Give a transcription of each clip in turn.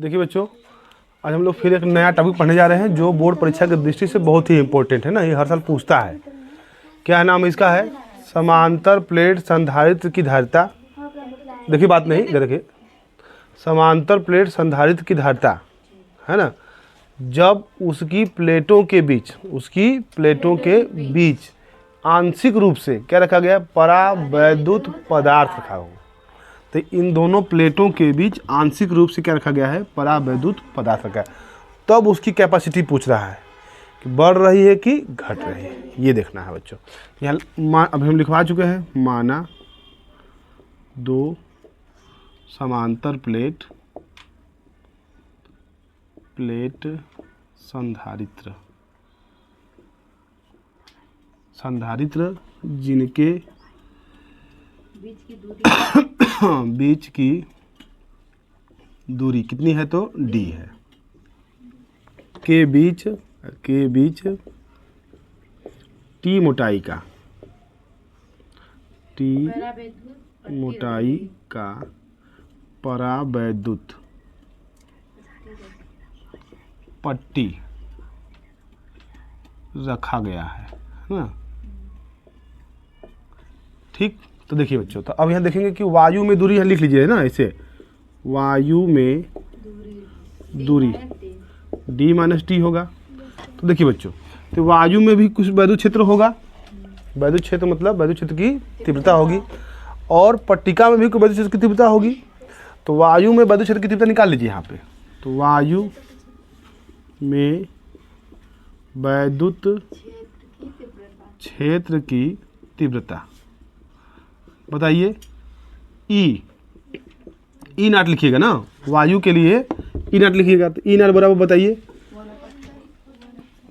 देखिए बच्चों, आज हम लोग फिर एक नया टॉपिक पढ़ने जा रहे हैं जो बोर्ड परीक्षा की दृष्टि से बहुत ही इम्पोर्टेंट है ना। ये हर साल पूछता है। क्या नाम इसका है? समांतर प्लेट संधारित्र की धारिता। देखिए बात नहीं, इधर देखिए। समांतर प्लेट संधारित्र की धारिता है ना, जब उसकी प्लेटों के बीच आंशिक रूप से क्या रखा गया? परावैद्युत पदार्थ रखा हो। तो इन दोनों प्लेटों के बीच आंशिक रूप से क्या रखा गया है? परावैद्युत पदार्थ रखा है। तब उसकी कैपेसिटी पूछ रहा है कि बढ़ रही है कि घट रही है, ये देखना है बच्चों। यहाँ अभी हम लिखवा चुके हैं, माना दो समांतर प्लेट संधारित्र जिनके बीच की दूरी कितनी है? तो d है। के बीच t मोटाई का परावैद्युत पट्टी रखा गया है ना। ठीक, तो देखिए बच्चों, तो अब यहाँ देखेंगे कि वायु में दूरी, यहाँ लिख लीजिए ना ऐसे, वायु में दूरी d माइनस टी होगा। तो देखिए बच्चों, तो वायु में भी कुछ वैद्युत क्षेत्र होगा। वैद्युत क्षेत्र मतलब वैद्युत क्षेत्र की तीव्रता होगी, और पट्टिका में भी कोई वैद्युत क्षेत्र की तीव्रता होगी। तो वायु में वैद्युत क्षेत्र की तीव्रता निकाल लीजिए यहाँ पे। तो वायु में वैद्युत क्षेत्र की तीव्रता बताइए। ई नॉट लिखिएगा ना, वायु के लिए ई नॉट लिखिएगा। तो ई नॉट बराबर बताइए,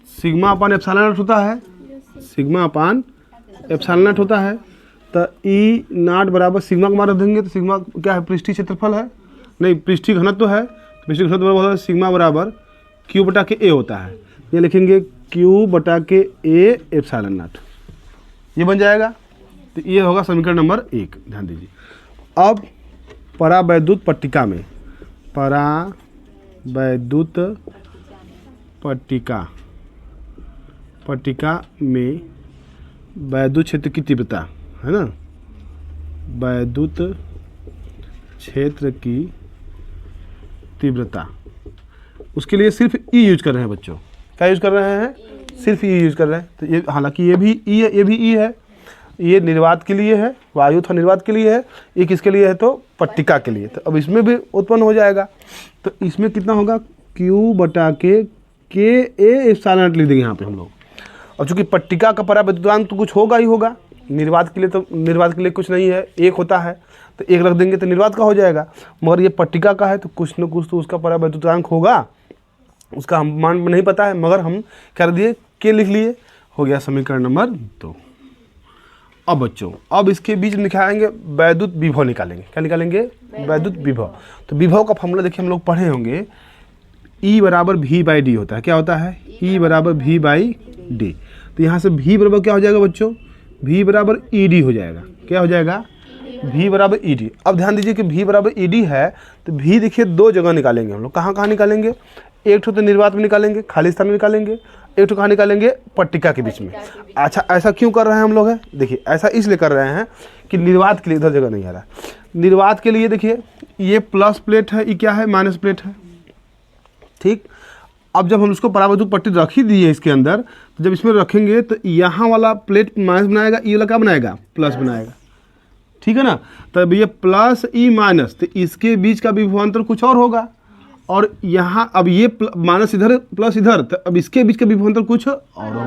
सिग्मा अपान एप्सिलॉन नॉट होता है। सिग्मा अपान एप्सिलॉन नॉट होता है। तो ई नॉट बराबर सिग्मा को मान रख देंगे। तो सिग्मा क्या है? पृष्ठीय क्षेत्रफल है, नहीं पृष्ठीय घनत्व है। पृष्ठीय घनत्व बराबर सिग्मा बराबर क्यू बटा के ए होता है। ये लिखेंगे क्यू बटा के ए एप्सिलॉन नॉट, ये बन जाएगा। तो ये होगा समीकरण नंबर 1। ध्यान दीजिए। अब परावैद्युत पट्टिका में, परावैद्युत पट्टिका में वैद्युत क्षेत्र की तीव्रता है ना, वैद्युत क्षेत्र की तीव्रता, उसके लिए सिर्फ ई यूज कर रहे हैं बच्चों। क्या यूज कर रहे हैं? सिर्फ ई यूज कर रहे हैं। तो ये हालांकि ये भी ई है, ये भी ई है। ये निर्वात के लिए है, वायु था निर्वात के लिए है। ये किसके लिए है? तो पट्टिका के लिए। तो अब इसमें भी उत्पन्न हो जाएगा। तो इसमें कितना होगा? क्यू बटा के ए एप्सिलॉन नॉट लिख देंगे यहाँ पे हम लोग। और चूंकि पट्टिका का परावैद्युतांक तो कुछ होगा ही होगा, निर्वात के लिए कुछ नहीं है, एक होता है। तो एक रख देंगे तो निर्वात का हो जाएगा। मगर ये पट्टिका का है तो कुछ न कुछ तो उसका परावैद्युतांक होगा, उसका हम मान नहीं पता है, मगर हम कर दिए के लिख लिए। हो गया समीकरण नंबर 2। अब बच्चों, अब इसके बीच निकालेंगे वैद्युत विभव निकालेंगे। क्या निकालेंगे? वैद्युत विभव। तो विभव का फॉर्मूला देखिए हम लोग पढ़े होंगे, E बराबर V बाई डी होता है। क्या होता है? E बराबर V बाई डी। तो यहाँ से V बराबर क्या हो जाएगा बच्चों? V बराबर ED हो जाएगा। क्या हो जाएगा? V बराबर ED। अब ध्यान दीजिए कि V बराबर ED है तो V देखिए दो जगह निकालेंगे हम लोग। कहाँ निकालेंगे? एक तो निर्वात में निकालेंगे, खाली स्थान में निकालेंगे। एक तो कहाँ निकालेंगे? पट्टिका के बीच में। अच्छा, ऐसा क्यों कर रहे हैं हम लोग? है देखिए, ऐसा इसलिए कर रहे हैं कि निर्वात के लिए इधर जगह नहीं आ रहा। निर्वात के लिए देखिए, ये प्लस प्लेट है, ये क्या है? माइनस प्लेट है। ठीक, अब जब हम उसको परावैद्युत पट्टी रख ही दी है इसके अंदर, तो जब इसमें रखेंगे तो यहाँ वाला प्लेट माइनस बनाएगा, ये वाला क्या बनाएगा? प्लस बनाएगा। ठीक है ना। तब ये प्लस ई माइनस, तो इसके बीच का विभवांतर कुछ और होगा। और यहाँ अब ये माइनस इधर प्लस इधर, तो अब इसके बीच का विभवांतर कुछ और होगा।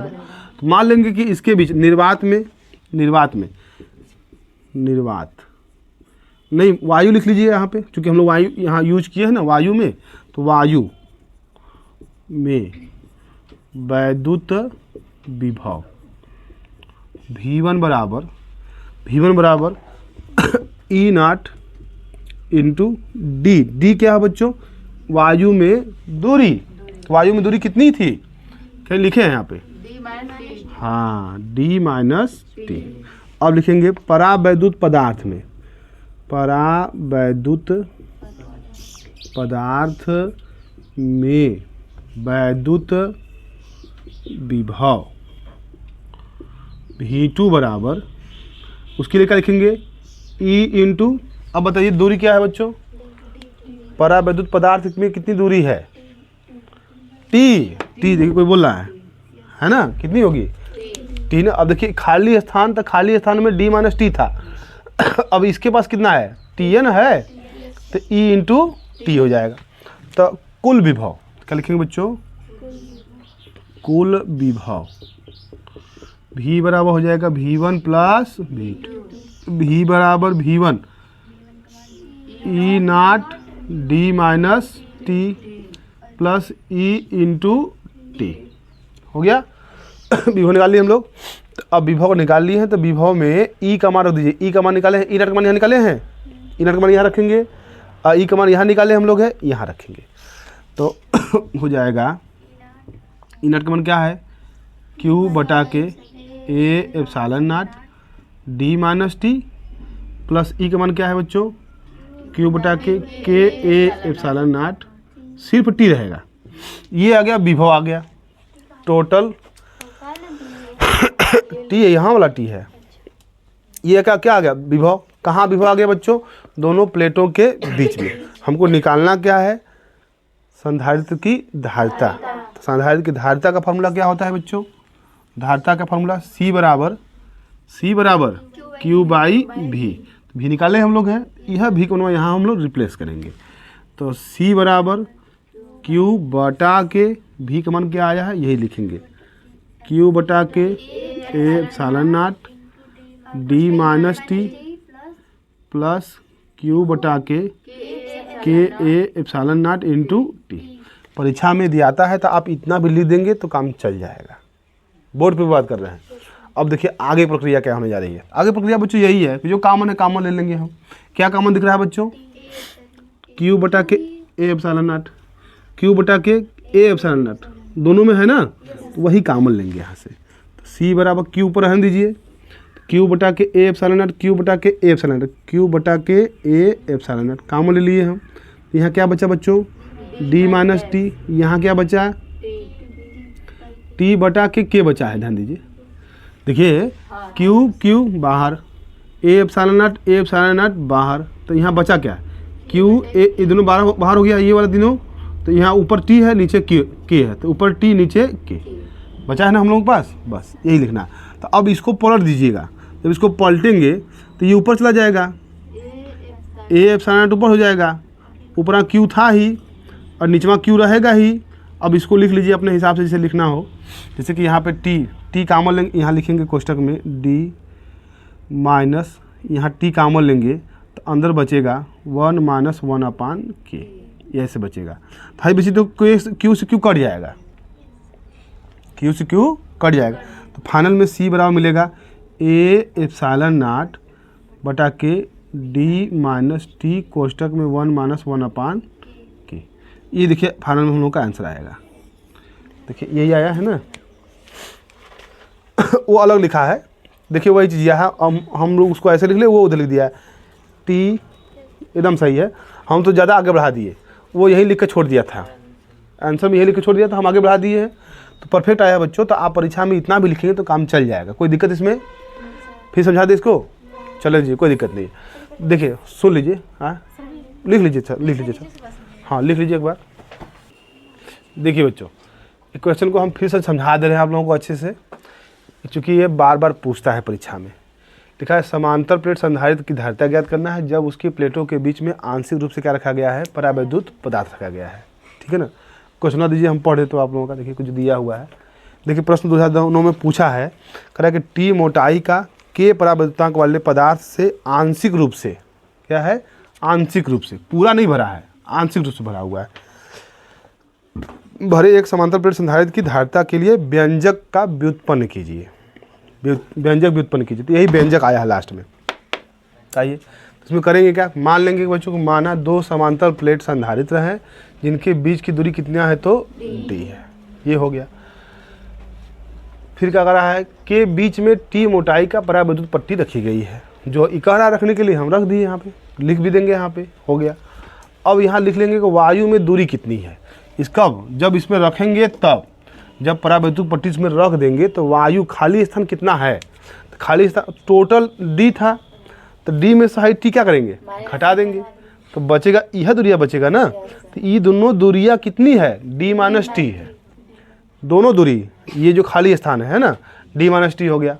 तो मान लेंगे कि इसके बीच निर्वात नहीं, वायु लिख लीजिए यहाँ पे, क्योंकि हम लोग वायु यहाँ यूज किए हैं ना वायु में। तो वायु में वैद्युत विभव V1 बराबर E not into D. D क्या है बच्चों? वायु में दूरी। वायु में दूरी कितनी थी? क्या लिखे हैं यहाँ पे? हाँ, D माइनस टी। अब लिखेंगे परावैद्युत पदार्थ में, परावैद्युत पदार्थ में वैद्युत विभव V2 बराबर, उसके लिए क्या लिखेंगे, E इंटू, अब बताइए दूरी क्या है बच्चों, परावैद्युत पदार्थ में कितनी दूरी है, T देखिए कोई बोल रहा है ना, कितनी होगी T ना। अब देखिए खाली स्थान था, खाली स्थान में D माइनस टी था, अब इसके पास कितना है, Tn है, तो E इंटू टी हो जाएगा। तो कुल विभव क्या लिखेंगे बच्चों, कुल विभव V बराबर हो जाएगा V1 प्लस V2, V बराबर V1 E not D minus T plus E into T, हो गया। विभव निकाल लिए हम लोग। तो अब विभव को निकाल लिए हैं, तो विभव में E का मान रख दीजिए, E का मान निकाले हैं, E नॉट का मान यहाँ निकाले हैं, E नॉट का मान यहाँ रखेंगे, और E का मान यहाँ निकाले हम लोग है, यहाँ रखेंगे, तो हो जाएगा E नॉट का मान क्या है, Q बटा के A epsilon not D minus T plus E का मान क्या है बच्चों, Q बटा के K A एप्सिलॉन नॉट, सिर्फ T रहेगा। ये आ गया विभव, आ गया टोटल T है, यहाँ वाला T है, ये क्या आ गया विभव, कहाँ विभव आ गया बच्चों, दोनों प्लेटों के बीच में। हमको निकालना क्या है, संधारित्र की धारिता। तो संधारित्र की धारिता का फॉर्मूला क्या होता है बच्चों, धारिता का फॉर्मूला C बराबर Q बाई V निकाले हम लोग हैं, यह V को यहाँ हम लोग रिप्लेस करेंगे, तो C बराबर Q बटा के V का मान क्या आया है, यही लिखेंगे, Q बटा के A epsilon not D minus T plus Q बटा के A epsilon not into T. परीक्षा में दिया आता है तो आप इतना भी लिख देंगे तो काम चल जाएगा, बोर्ड पे बात कर रहे हैं। अब देखिए आगे प्रक्रिया क्या होने जा रही है। आगे प्रक्रिया बच्चों यही है कि जो कॉमन है कॉमन ले लेंगे हम। क्या कॉमन दिख रहा है बच्चों, Q बटा के A एप्सिलॉन नॉट, Q बटा के A एप्सिलॉन नॉट दोनों में है ना, तो वही कॉमन लेंगे यहाँ से। तो C बराबर Q ऊपर रहने दीजिए, Q बटा के A एप्सिलॉन नॉट, Q बटा के A एप्सिलॉन नॉट, Q बटा के A एप्सिलॉन नॉट कॉमन ले लिए हम। यहाँ क्या बचा बच्चों, D माइनस टी, यहाँ क्या बचा, T बटा के K बचा है, ध्यान दीजिए। देखिए Q बाहर, A एप्सिलॉन नॉट बाहर, तो यहाँ बचा क्या, Q A, ये दोनों बाहर हो गया, ये वाला तीनों, तो यहाँ ऊपर T है नीचे K है, तो ऊपर T नीचे K बचा है ना हम लोगों के पास, बस यही लिखना। तो अब इसको पलट दीजिएगा, जब इसको पलटेंगे तो ये ऊपर चला जाएगा, A एप्सिलॉन नॉट ऊपर हो जाएगा, ऊपर Q था ही और नीचवा Q रहेगा ही। अब इसको लिख लीजिए अपने हिसाब से जैसे लिखना हो, जैसे कि यहाँ पे T कॉमन लेंगे, यहाँ लिखेंगे कोष्टक में D माइनस, यहाँ T कॉमन लेंगे तो अंदर बचेगा 1 माइनस 1 अपान K, ऐसे बचेगा। भाई बच्चे तो Q से Q कट जाएगा, Q से Q कट जाएगा, तो फाइनल में C बराबर मिलेगा A एप्सिलॉन नॉट बटा के D माइनस टी कोष्टक में 1 माइनस 1 अपान K। ये देखिए फाइनल में हम लोग का आंसर आएगा, देखिए यही आया है ना। वो अलग लिखा है, देखिए वही चीज़ है, हम लोग उसको ऐसे लिख ले, वो उधर लिख दिया है, T एकदम सही है, हम तो ज़्यादा आगे बढ़ा दिए, वो यही लिख कर छोड़ दिया था, आंसर में यही लिख कर छोड़ दिया था, हम आगे बढ़ा दिए हैं, तो परफेक्ट आया बच्चों। तो आप परीक्षा में इतना भी लिखेंगे तो काम चल जाएगा, कोई दिक्कत इसमें, फिर समझा दे इसको, चलो जी कोई दिक्कत नहीं। देखिए सुन लीजिए, हाँ लिख लीजिए सर, लिख लीजिए सर, हाँ लिख लीजिए एक बार। देखिए बच्चों, क्वेश्चन को हम फिर से समझा दे रहे हैं आप लोगों को अच्छे से, क्योंकि ये बार बार पूछता है परीक्षा में। लिखा है समांतर प्लेट संधारित्र की धारिता ज्ञात करना है जब उसकी प्लेटों के बीच में आंशिक रूप से क्या रखा गया है, परावैद्युत पदार्थ रखा गया है, ठीक है ना। क्वेश्चन दीजिए हम पढ़े तो आप लोगों का, देखिए कुछ दिया हुआ है। देखिए प्रश्न 2009 में पूछा है, कह रहा है कि T मोटाई का K परावैद्युतांक वाले पदार्थ से आंशिक रूप से, क्या है आंशिक रूप से, पूरा नहीं भरा है, आंशिक रूप से भरा हुआ है, भरे एक समांतर प्लेट संधारित्र की धारिता के लिए व्यंजक का व्युत्पन्न कीजिए, व्यंजक व्युत्पन्न कीजिए। तो यही व्यंजक आया है लास्ट में, आइए इसमें करेंगे क्या, मान लेंगे बच्चों को, माना दो समांतर प्लेट संधारित्र हैं जिनके बीच की दूरी कितना है, तो D है, ये हो गया। फिर क्या कर रहा है, के बीच में T मोटाई का परावैद्युत पट्टी रखी गई है, जो इकहरा रखने के लिए हम रख दिए, यहाँ पे लिख भी देंगे, यहाँ पे हो गया। अब यहाँ लिख लेंगे कि वायु में दूरी कितनी है। इसका जब इसमें रखेंगे तब, जब परावैद्युत पट्टी इसमें रख देंगे तो वायु खाली स्थान कितना है, तो खाली स्थान टोटल डी था, तो डी में से टी क्या करेंगे, घटा देंगे, तो बचेगा यह दूरिया बचेगा ना। तो ये दोनों दूरियाँ कितनी है, डी माइनस टी है, दोनों दूरी, ये जो खाली स्थान है ना, डी माइनस टी हो गया।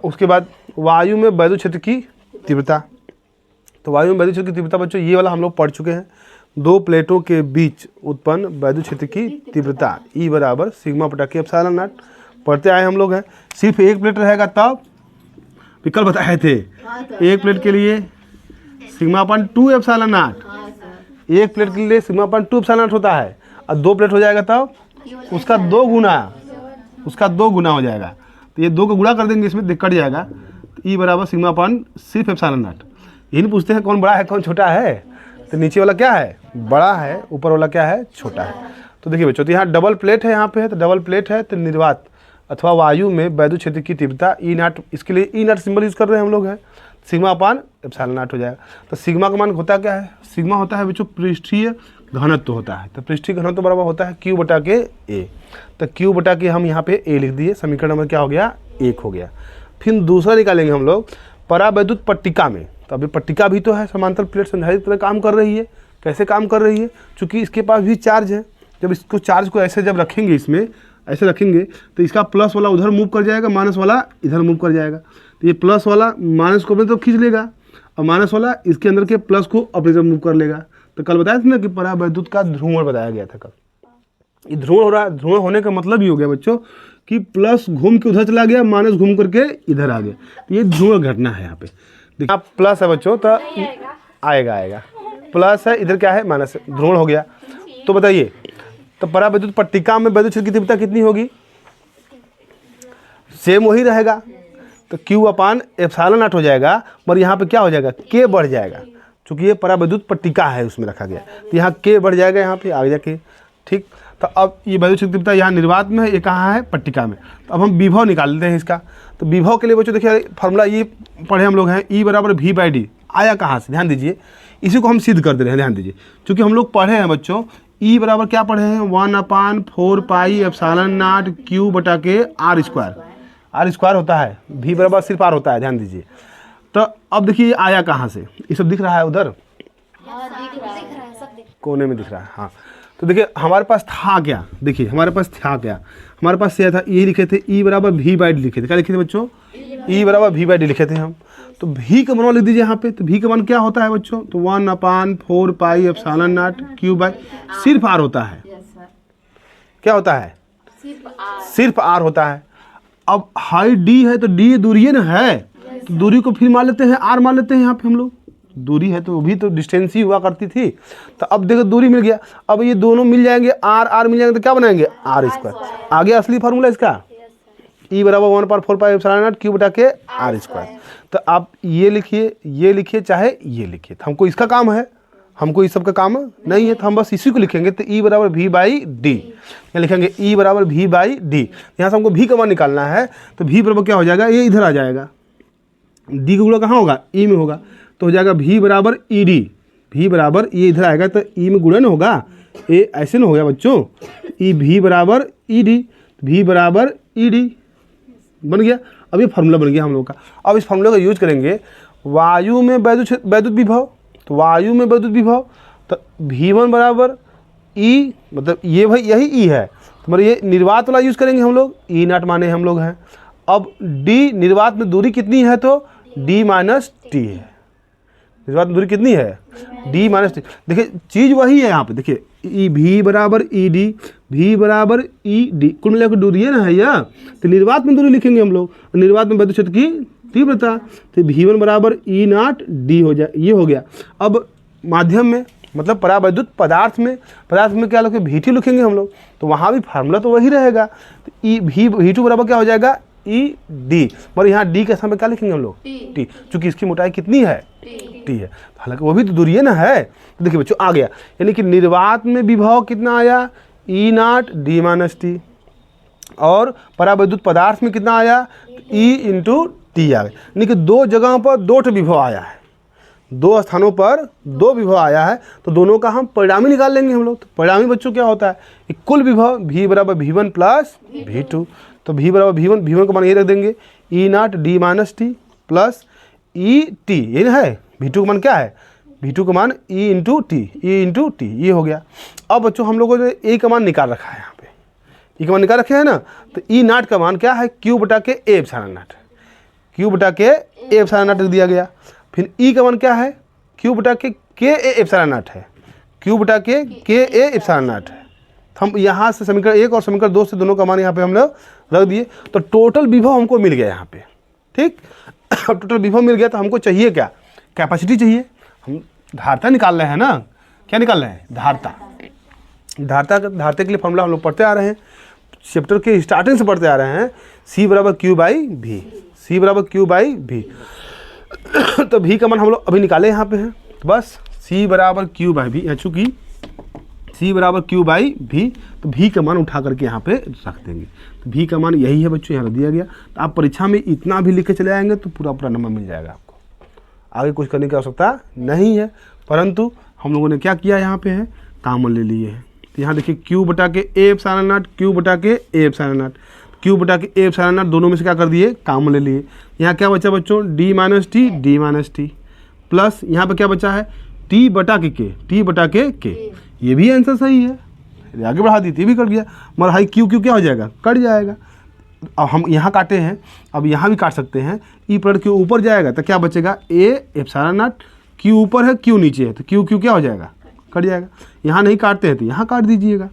उसके बाद वायु में वैद्युत क्षेत्र की तीव्रता, तो वायु में वैद्युत क्षेत्र की तीव्रता बच्चों ये वाला हम लोग पढ़ चुके हैं। दो प्लेटों के बीच उत्पन्न वैद्युत क्षेत्र की तीव्रता E बराबर सिग्मा बटा के एप्सिलॉन नॉट पढ़ते आए हम लोग हैं। सिर्फ एक प्लेट रहेगा तब, विकल्प बताए थे, एक प्लेट के लिए सिग्मा अपन 2 एप्सिलॉन नॉट, एक प्लेट के लिए सिग्मा अपन 2 एप्सिलॉन नॉट होता है, और दो प्लेट हो जाएगा तब उसका दो गुना हो जाएगा। तो ये दो को गुणा कर देंगे, इसमें कट जाएगा, तो ई बराबर सिग्मा अपन सिर्फ एप्सिलॉन नॉट। यही नहीं पूछते हैं कौन बड़ा है कौन छोटा है, तो नीचे वाला क्या है, बड़ा है, ऊपर वाला क्या है, छोटा है। तो देखिए बच्चों, तो यहाँ डबल प्लेट है, यहाँ पे है तो डबल प्लेट है, तो निर्वात अथवा वायु में वैद्युत क्षेत्र की तीव्रता ई नॉट, इसके लिए ई नॉट सिंबल यूज कर रहे हैं हम लोग हैं, सिग्मा अपान एप्सिलॉन नॉट हो जाएगा। तो सिग्मा का मान होता क्या है, सिग्मा होता है बच्चों पृष्ठीय घनत्व होता है, तो पृष्ठीय घनत्व बराबर होता है क्यू बटा के ए, तो क्यू बटा के हम यहाँ पे ए लिख दिए, समीकरण नंबर क्या हो गया, 1 हो गया। फिर दूसरा निकालेंगे हम लोग परावैद्युत पट्टिका में, तो अभी पट्टिका भी तो है, समांतर प्लेट संधारित्र तरह काम कर रही है। कैसे काम कर रही है, चूँकि इसके पास भी चार्ज है, जब इसको चार्ज को ऐसे जब रखेंगे, इसमें ऐसे रखेंगे तो इसका प्लस वाला उधर मूव कर जाएगा, माइनस वाला इधर मूव कर जाएगा, तो ये प्लस वाला माइनस को अपने तो खींच लेगा, और माइनस वाला इसके अंदर के प्लस को अपने तरफ मूव कर लेगा। तो कल बताया था ना कि परावैद्युत का ध्रुवण बताया गया था कल, ये ध्रुवण हो रहा है। ध्रुवण होने का मतलब ही हो गया बच्चों कि प्लस घूम के उधर चला गया, माइनस घूम करके इधर आ गया, तो ये ध्रुवण घटना है। यहाँ पे देखिए प्लस है बच्चों, तो आएगा प्लस है, इधर क्या है माइनस है, ध्रुवण हो गया। तो बताइए, तो परावैद्युत पट्टिका में वैद्युत क्षेत्र की तीव्रता कितनी होगी, सेम वही रहेगा, तो Q अपान एप्सिलॉन नॉट हो जाएगा, मगर यहाँ पे क्या हो जाएगा, K बढ़ जाएगा, चूँकि ये परावैद्युत पट्टिका है उसमें रखा गया, तो यहाँ K बढ़ जाएगा, यहाँ पे आगे जाके, ठीक। तो अब ये वैद्युत क्षेत्र की तीव्रता यहाँ निर्वात में है, ये कहाँ है, पट्टिका में। तो अब हम विभव निकाल लेते हैं इसका। तो विभव के लिए बच्चों देखिए फॉर्मूला ये पढ़े हम लोग हैं, E बराबर V/D आया कहाँ से, ध्यान दीजिए, इसी को हम सिद्ध कर दे रहे हैं, ध्यान दीजिए, चूँकि हम लोग पढ़े हैं बच्चों E बराबर क्या पढ़े हैं, 1/4 पाई एप्सिलॉन नॉट Q बटा के R स्क्वायर होता है, V बराबर सिर्फ R होता है, ध्यान दीजिए। तो अब देखिए आया कहाँ से, ये सब दिख रहा है उधर कोने में दिख रहा है, हाँ। तो देखिए हमारे पास था क्या, देखिए हमारे पास था क्या, हमारे पास यह था, ये लिखे थे E बराबर V/D लिखे थे, क्या लिखे थे बच्चों, E बराबर V/D लिखे थे हम। तो V का मान लिख दीजिए यहाँ पे, तो V का मान क्या होता है बच्चों, तो 1/4 pi epsilon not Q by सिर्फ R होता है, क्या होता है, सिर्फ R होता है। अब हाई D है, तो D दूरी है ना, है, तो दूरी को फिर मान लेते हैं R मान लेते हैं, यहाँ पे हम लोग दूरी है तो भी तो डिस्टेंस ही हुआ करती थी। तो अब देखो दूरी मिल गया, अब ये दोनों मिल जाएंगे, R मिल जाएंगे, तो क्या बनाएंगे, R स्क्वायर। आगे असली फार्मूला इसका E बराबर 1/4 पाई एप्सिलॉन नॉट Q बटा के R स्क्वायर। तो आप ये लिखिए चाहे ये लिखिए, तो हमको इसका काम है, हमको इस सब का काम नहीं है, तो हम बस इसी को लिखेंगे। तो E बराबर V/D, यहाँ लिखेंगे E बराबर V/D, यहाँ से हमको V का मान निकालना है, तो V बराबर क्या हो जाएगा, ये इधर आ जाएगा, D का गुणा कहाँ होगा, E में होगा, तो हो जाएगा V बराबर ED, V बराबर ये इधर आएगा तो E में गुणन होगा, ये ऐसे ना हो गया बच्चों, V बराबर ED, V बराबर ED बन गया। अब ये फार्मूला बन गया हम लोग का। अब इस फार्मूले का यूज करेंगे वायु में वैद्युत विभव, तो वायु में वैद्युत विभव, तो V1 बराबर E, मतलब ये भाई यही E है, तो मतलब ये निर्वात वाला यूज करेंगे हम लोग, E नॉट माने हम लोग हैं। अब D निर्वात में दूरी कितनी है, तो D माइनस टी है, निर्वात में दूरी कितनी है, D माइनस टी। देखिए चीज़ वही है यहाँ पे, देखिए V बराबर ED, V बराबर ED, कुल मिलाकर दूरी है ना है या, तो निर्वात में दूरी लिखेंगे हम लोग, निर्वात में वैद्युत क्षेत्र की तीव्रता, तो V1 बराबर E नॉट D हो जाए, ये हो गया। अब माध्यम में मतलब परावैद्युत पदार्थ में क्या लिखेंगे, V2 लिखेंगे हम लोग, तो वहाँ भी फार्मूला तो वही रहेगा, तो V2 बराबर क्या हो जाएगा, ED, पर यहाँ D के समय क्या लिखेंगे हम लोग, T, चूँकि इसकी मोटाई कितनी है, T है, हालांकि वो भी तो दूरी है ना, है। तो देखिए बच्चों आ गया, यानी कि निर्वात में विभव कितना आया, E not D minus T, और परावैद्युत पदार्थ में कितना आया, E इंटू टी आ गया, यानी कि दो जगहों पर दो विभव आया है, दो स्थानों पर दो विभव आया है, तो दोनों का हम परिणामी निकाल लेंगे हम लोग। तो परिणामी बच्चों क्या होता है, कुल विभव v बराबर v1 प्लस v2। तो v बराबर v1 का मान ये रख देंगे E0 d minus T plus E T, ये है v2 का मान क्या है, v2 का मान e इंटू टी, ये हो गया। अब बच्चों हम लोगों ने a का मान निकाल रखा है, यहाँ पे e का मान निकाल रखे है ना, तो E0 का मान क्या है, q बटा के a एप्सिलॉन नॉट, q बटा के a एप्सिलॉन नॉट दिया गया। फिर e का मान क्या है, q बटा के a एप्सिलॉन नॉट है, q बटा के a एप्सिलॉन नॉट है। हम यहाँ से समीकरण 1 और समीकरण 2 से दोनों का मान यहाँ पे हम लोग रख दिए, तो टोटल विभव हमको मिल गया यहाँ पे, ठीक। अब टोटल विभव मिल गया तो हमको चाहिए क्या, कैपेसिटी चाहिए। हम धारता निकाल रहे हैं ना, क्या निकाल रहे हैं, धारता के लिए फॉर्मूला हम लोग पढ़ते आ रहे हैं, चैप्टर के स्टार्टिंग से पढ़ते आ रहे हैं, C बराबर क्यू बाई भी, C बराबर क्यू बाई भी। तो भी का मान हम लोग अभी निकाले यहाँ पे हैं, तो बस C बराबर क्यू बाई भी, चूँकि C बराबर क्यू बाई भी, तो भी का मान उठा करके यहाँ पे रख देंगे। तो भी का मान यही है बच्चों, यहाँ रख दिया गया। तो आप परीक्षा में इतना भी लिख के चले आएंगे तो पूरा नंबर मिल जाएगा आपको, आगे कुछ करने की आवश्यकता नहीं है। परंतु हम लोगों ने क्या किया, यहाँ पे है कॉमन ले लिए हैं। तो यहाँ देखिए q बटा के a एप्सिलॉन नॉट, q बटा के a एप्सिलॉन नॉट, q बटा के a एप्सिलॉन नॉट, दोनों में से क्या कर दिए, कॉमन ले लिए। यहाँ क्या बचा बच्चों, d माइनस टी प्लस यहाँ पे क्या बचा है, t बटा के k, ये भी आंसर सही है, आगे बढ़ा दी, ये भी कट गया। मगर हाई q क्या हो जाएगा, कट जाएगा। अब हम यहाँ काटे हैं, अब यहाँ भी काट सकते हैं, ई पर क्यू ऊपर जाएगा तो क्या बचेगा, a एप्सिलॉन नॉट, q ऊपर है q नीचे है, तो q क्या हो जाएगा, कट जाएगा। यहाँ नहीं काटते हैं तो यहाँ काट दीजिएगा,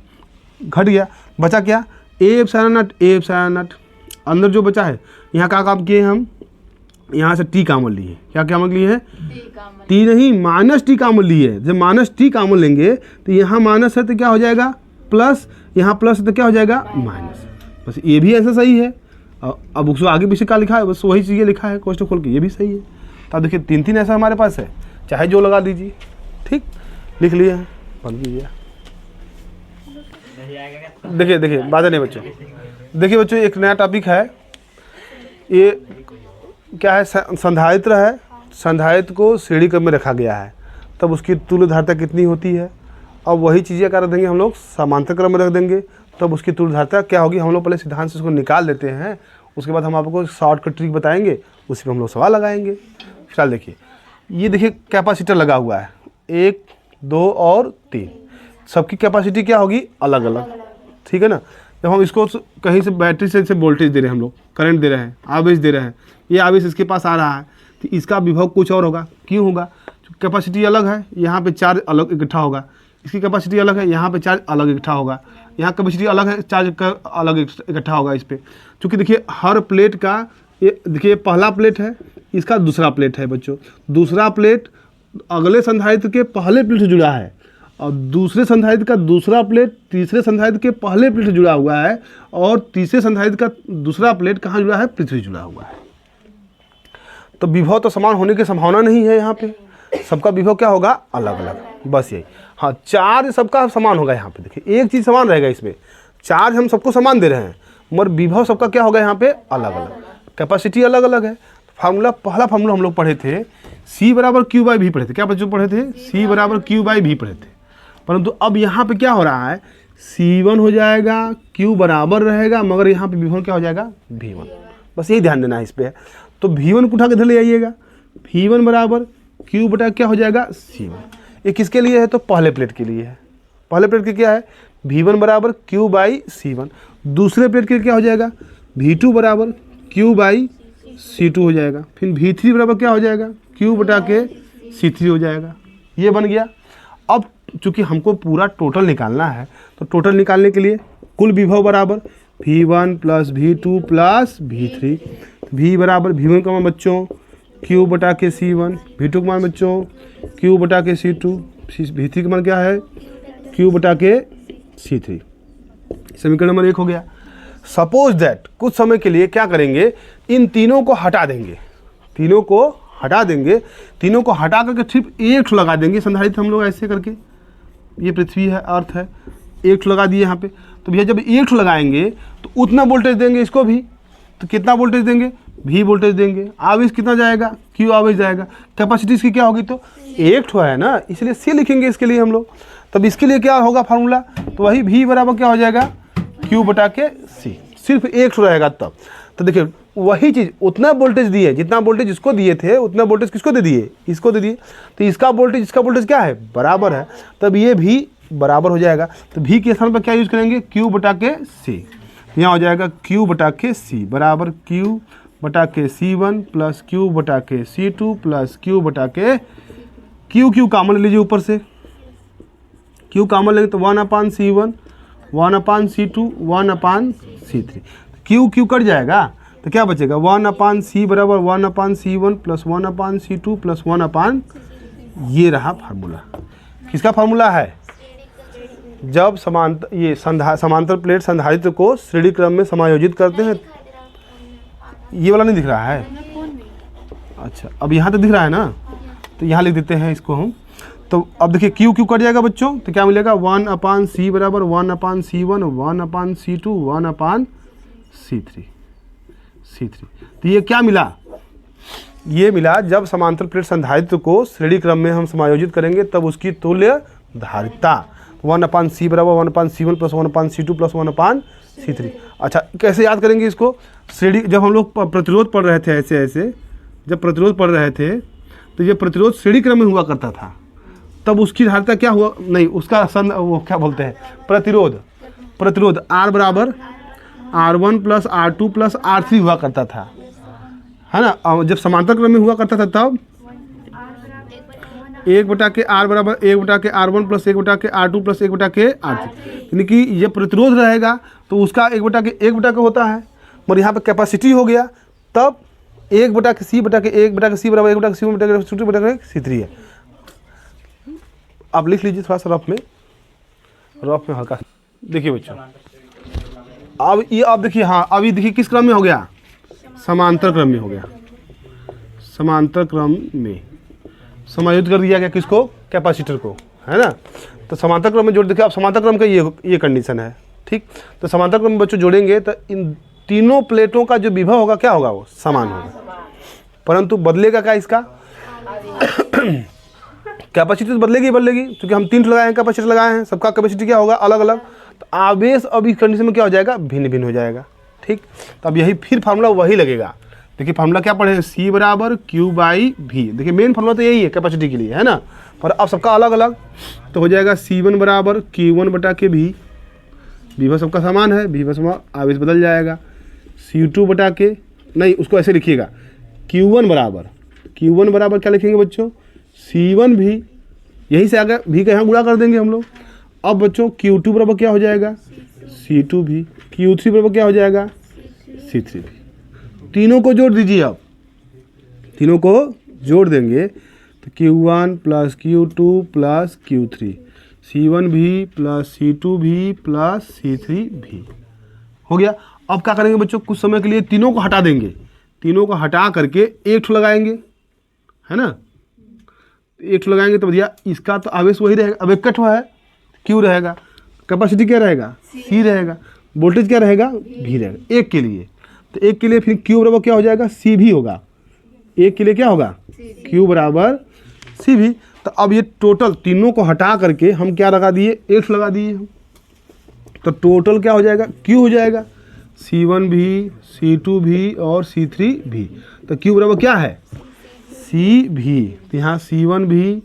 घट गया। बचा क्या, a एप्सिलॉन नॉट, अंदर जो बचा है, यहाँ क्या काम किए हम, यहाँ से t कामन लिए, क्या कामन लिए हैं, t नहीं माइनस टी कामन लिए। जब माइनस टी कामन लेंगे तो यहाँ माइनस है तो क्या हो जाएगा प्लस, यहाँ प्लस है तो क्या हो जाएगा माइनस। बस ये भी आंसर सही है। अब उसको आगे पीछे क्या लिखा है, बस वही चीज़ें लिखा है क्वेश्चन खोल के, ये भी सही है। तो देखिए 3 ऐसा हमारे पास है, चाहे जो लगा दीजिए, ठीक, लिख लिए हैं, बंद कीजिए। देखिए बात नहीं बच्चों, देखिए बच्चों एक नया टॉपिक है, ये क्या है, संधारित्र है, संधारित्र को श्रेणी क्रम में रखा गया है, तब उसकी तुल्य धारिता कितनी होती है। अब वही चीज़ें क्या रख देंगे हम लोग, समांतर क्रम में रख देंगे, तब उसकी तुल्य धारिता क्या होगी। हम लोग पहले सिद्धांत से उसको निकाल देते हैं, उसके बाद हम आपको शॉर्टकट ट्रिक बताएंगे, उसी पर हम लोग सवाल लगाएंगे। फिलहाल देखिए, ये देखिए कैपेसिटर लगा हुआ है, 1, 2 और 3, सबकी कैपेसिटी क्या होगी, अलग अलग, ठीक है ना। जब हम इसको कहीं से बैटरी से वोल्टेज दे रहे हैं, हम लोग करंट दे रहे हैं, आवेश दे रहे हैं, ये आवेश इसके पास आ रहा है, तो इसका विभव कुछ और होगा। क्यों होगा, कैपेसिटी अलग है, यहाँ पे चार्ज अलग इकट्ठा होगा, इसकी कैपेसिटी अलग है, यहाँ पे चार्ज अलग इकट्ठा होगा, यहाँ कैपेसिटी अलग है, चार्ज का अलग इकट्ठा होगा इस पर। चूँकि देखिए हर प्लेट का, ये देखिए पहला प्लेट है, इसका दूसरा प्लेट है बच्चों, दूसरा प्लेट अगले संधारित्र के पहले प्लेट से जुड़ा है, और दूसरे संधारित्र का दूसरा प्लेट तीसरे संधारित्र के पहले प्लेट से जुड़ा हुआ है, और तीसरे संधारित्र का दूसरा प्लेट कहाँ जुड़ा है, पृथ्वी जुड़ा हुआ है। तो विभव तो समान होने की संभावना नहीं है, यहाँ पे सबका विभव क्या होगा, अलग अलग, बस यही। हाँ, चार्ज सबका समान होगा, यहाँ पे देखिए एक चीज़ समान रहेगा, इसमें चार्ज हम सबको समान दे रहे हैं, मगर विभव सबका क्या होगा यहाँ पे अलग अलग, कैपेसिटी अलग अलग है। फार्मूला, पहला फार्मूला हम लोग पढ़े थे, C बराबर क्यू बाई भी पढ़े थे, क्या बच्चों पढ़े थे, C बराबर क्यू बाई भी पढ़े थे। परंतु अब यहाँ पे क्या हो रहा है, C1 हो जाएगा, Q बराबर रहेगा, मगर यहाँ पे विभव क्या हो जाएगा, V1। बस यही ध्यान देना है इस पर। तो V1 को उठा के इधर ले आइएगा, V1 बराबर Q बटा क्या हो जाएगा, C1। ये किसके लिए है, तो पहले प्लेट के लिए है। पहले प्लेट के क्या है, V1 बराबर Q बाई C1। दूसरे प्लेट के क्या हो जाएगा, V2 बराबर Q बाई C2 हो जाएगा। फिर V3 बराबर क्या हो जाएगा, Q बटा के C3 हो जाएगा। ये बन गया। अब चूँकि हमको पूरा टोटल निकालना है, तो टोटल निकालने के लिए कुल विभव बराबर V1 plus V2 plus V3। V बराबर V1 का मान बच्चों Q बटा के C1, V2 का मान बच्चों Q बटा के C2, V3 का मान क्या है, Q बटा के C3। समीकरण नंबर 1 हो गया। सपोज दैट कुछ समय के लिए क्या करेंगे, इन तीनों को हटा देंगे, तीनों को हटा देंगे, तीनों को हटा करके सिर्फ एक लगा देंगे संधारित्र हम लोग ऐसे करके, ये पृथ्वी है, अर्थ है, एक लगा दिए यहाँ पे। तो भैया जब एक लगाएंगे तो उतना वोल्टेज देंगे इसको भी, तो कितना वोल्टेज देंगे, भी वोल्टेज देंगे, आवेश कितना जाएगा, क्यू आवेश जाएगा। कैपेसिटी इसकी क्या होगी, तो एक ठो है ना, इसलिए सी लिखेंगे इसके लिए हम लोग। तब इसके लिए क्या होगा फार्मूला, तो वही भी बराबर क्या हो जाएगा, क्यू बटा के सी, सिर्फ एक ठो रहेगा तब। तो देखिए वही चीज़, उतना वोल्टेज दिए, जितना वोल्टेज इसको दिए थे उतना वोल्टेज किसको दे दिए, इसको दे दिए। तो इसका वोल्टेज क्या है, बराबर है, तब ये भी बराबर हो जाएगा। तो भी के स्थान पर क्या यूज करेंगे, क्यू बटा के सी। यहाँ हो जाएगा क्यू बटा के सी बराबर क्यू बटा के C1 प्लस क्यू बटा के C2 प्लस क्यू बटा के क्यू कॉमन ले लीजिए ऊपर से, क्यू कॉमन लेंगे तो 1/C1 1/C2 1/C3, Q cut जाएगा तो क्या बचेगा 1/C बराबर 1/C1 प्लस 1/C2 प्लस 1/, ये रहा फार्मूला। किसका फार्मूला है, जब समांतर प्लेट संधारित्र को श्रेणी क्रम में समायोजित करते हैं। ये वाला नहीं दिख रहा है, अच्छा अब यहाँ तो दिख रहा है ना, तो यहाँ लिख देते हैं इसको हम। तो अब देखिए क्यू कट जाएगा बच्चों, तो क्या मिलेगा 1/C बराबर 1/C1 1/C2 1/C3। तो ये क्या मिला, ये मिला जब समांतर प्लेट संधारित्र को श्रेणी क्रम में हम समायोजित करेंगे तब उसकी तुल्य धारिता 1/C बराबर 1/C1 plus 1/C2 plus 1/C3। अच्छा कैसे याद करेंगे इसको, श्रेणी जब हम लोग प्रतिरोध पढ़ रहे थे ऐसे जब प्रतिरोध पढ़ रहे थे तो ये प्रतिरोध श्रेणी क्रम में हुआ करता था, तब उसकी धारिता क्या हुआ, नहीं उसका वो क्या बोलते हैं, प्रतिरोध R बराबर R1 plus R2 plus R3 हुआ करता था, है ना। और जब समांतर क्रम में हुआ करता था तब 1/R बराबर 1/के R1 plus 1/के R2 plus 1/के R3, यानी कि ये प्रतिरोध रहेगा तो उसका 1/के होता है, और यहाँ पे कैपेसिटी हो गया तब 1/के C बराबर 1/के C3 है। आप लिख लीजिए थोड़ा सा रफ में हल्का। देखिए बच्चों अब ये आप देखिए, हाँ अभी देखिए किस क्रम में हो गया, समांतर क्रम में हो गया, समांतर क्रम में समायोजित कर दिया गया किसको, कैपेसिटर को, है ना। तो समांतर क्रम में जोड़, देखिए आप समांतर क्रम का ये कंडीशन है, ठीक। तो समांतर क्रम में बच्चों जोड़ेंगे तो इन तीनों प्लेटों का जो विभव होगा क्या होगा, वो समान होगा, परंतु बदलेगा क्या इसका कैपेसिटी तो बदलेगी क्योंकि हम 3 लगाए हैं, कैपेसिटर लगाए हैं, सबका कैपेसिटी क्या होगा अलग अलग। तो आवेश अब इस कंडीशन में क्या हो जाएगा, भिन्न हो जाएगा, ठीक। तो अब यही फिर फार्मूला वही लगेगा। देखिए फार्मूला क्या पढ़े, C बराबर Q बाई V। देखिए मेन फार्मूला तो यही है कैपेसिटी के लिए, है ना, पर अब सबका अलग अलग। तो हो जाएगा C1 बराबर Q1 बटा के V, विभव सबका समान है, विभव समान, आवेश बदल जाएगा। C2 बटा के, नहीं उसको ऐसे लिखिएगा, Q1 बराबर क्या लिखेंगे बच्चों, C1 भी, यहीं से आगे भी का यहाँ गुणा कर देंगे हम लोग। अब बच्चों Q2 बराबर क्या हो जाएगा, C2 भी, Q3 बराबर क्या हो जाएगा, C3 भी। तीनों को जोड़ दीजिए, आप तीनों को जोड़ देंगे तो Q1 plus Q2 plus Q3, C1 भी प्लस C2 भी प्लस C3 भी हो गया। अब क्या करेंगे बच्चों, कुछ समय के लिए तीनों को हटा देंगे, तीनों को हटा करके एक ठो लगाएंगे, है ना। एक ठो लगाएंगे तो भैया इसका तो आवेश वही रहेगा, अब एक है क्यू रहेगा, कैपेसिटी क्या रहेगा, C रहेगा, वोल्टेज क्या रहेगा, V रहेगा एक के लिए। तो एक के लिए फिर क्यू बराबर क्या हो जाएगा, C भी होगा, एक के लिए क्या होगा, क्यू बराबर C भी। तो अब ये टोटल तीनों को हटा करके हम क्या लगा दिए, एक लगा दिए हम, तो टोटल क्या हो जाएगा, क्यू हो जाएगा, C1 भी, C2 भी और C3 भी। तो क्यू बराबर क्या है, C भी, तो यहाँ C1 भी,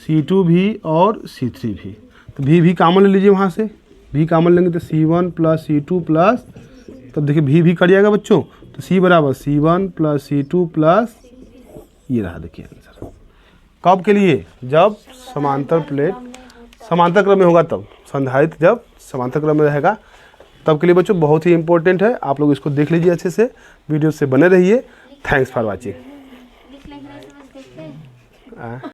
C2 भी और C3 भी। तो भी कॉमन ले लीजिए, वहाँ से भी कॉमन लेंगे तो C1 प्लस C2 प्लस, तब देखिए भी कट जाएगा बच्चों, तो C बराबर C1 प्लस C2 प्लस, ये रहा देखिए आंसर। कब के लिए, जब समांतर प्लेट समांतर क्रम में होगा, तब संधारित्र जब समांतर क्रम में रहेगा तब के लिए बच्चों बहुत ही इंपॉर्टेंट है। आप लोग इसको देख लीजिए अच्छे से, वीडियो से बने रहिए। Thanks for watching.